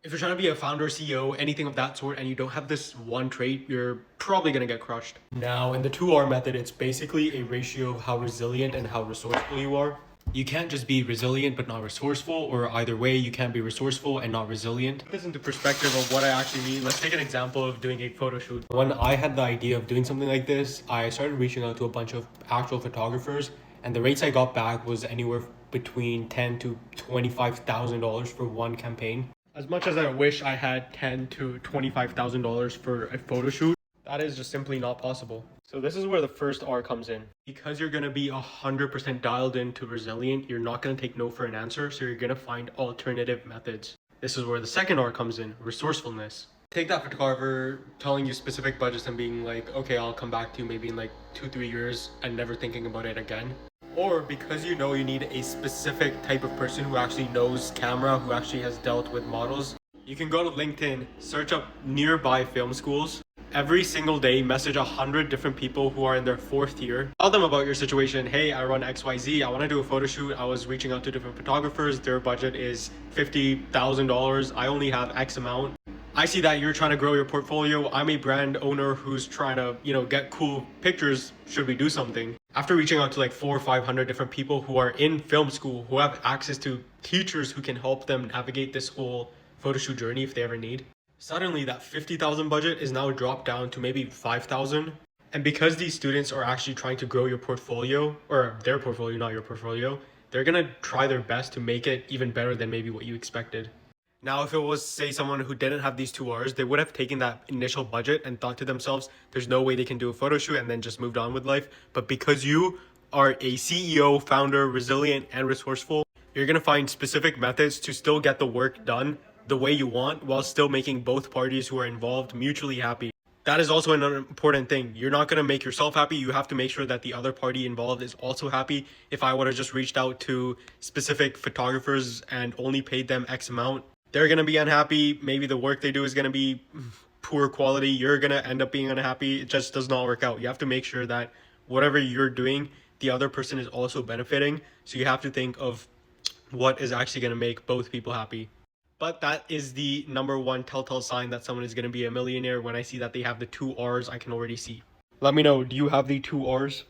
If you're trying to be a founder, CEO, anything of that sort, and you don't have this one trait, you're probably gonna get crushed. Now, in the 2R method, it's basically a ratio of how resilient and how resourceful you are. You can't just be resilient but not resourceful, or either way, you can't be resourceful and not resilient. Put this into perspective of what I actually mean. Let's take an example of doing a photo shoot. When I had the idea of doing something like this, I started reaching out to a bunch of actual photographers, and the rates I got back was anywhere between $10,000 to $25,000 for one campaign. As much as I wish I had $10,000 to $25,000 for a photo shoot, that is just simply not possible. So this is where the first R comes in. Because you're gonna be 100% dialed into resilient, you're not gonna take no for an answer, so you're gonna find alternative methods. This is where the second R comes in, resourcefulness. Take that photographer telling you specific budgets and being like, okay, I'll come back to you maybe in like 2-3 years and never thinking about it again. Or because you know you need a specific type of person who actually knows camera, who actually has dealt with models, you can go to LinkedIn, search up nearby film schools. Every single day, message 100 different people who are in their 4th year. Tell them about your situation. Hey, I run XYZ. I want to do a photo shoot. I was reaching out to different photographers. Their budget is $50,000. I only have X amount. I see that you're trying to grow your portfolio. I'm a brand owner who's trying to, get cool pictures. Should we do something? After reaching out to like 400 or 500 different people who are in film school, who have access to teachers who can help them navigate this whole photo shoot journey if they ever need, suddenly that 50,000 budget is now dropped down to maybe 5,000. And because these students are actually trying to grow your portfolio, or their portfolio, not your portfolio, they're gonna try their best to make it even better than maybe what you expected. Now, if it was, say, someone who didn't have these 2Rs, they would have taken that initial budget and thought to themselves, there's no way they can do a photo shoot, and then just moved on with life. But because you are a CEO, founder, resilient, and resourceful, you're going to find specific methods to still get the work done the way you want while still making both parties who are involved mutually happy. That is also an important thing. You're not going to make yourself happy. You have to make sure that the other party involved is also happy. If I would have just reached out to specific photographers and only paid them X amount, they're going to be unhappy. Maybe the work they do is going to be poor quality. You're going to end up being unhappy. It just does not work out. You have to make sure that whatever you're doing, the other person is also benefiting. So you have to think of what is actually going to make both people happy. But that is the number one telltale sign that someone is going to be a millionaire. When I see that they have the 2Rs, I can already see. Let me know, do you have the 2Rs?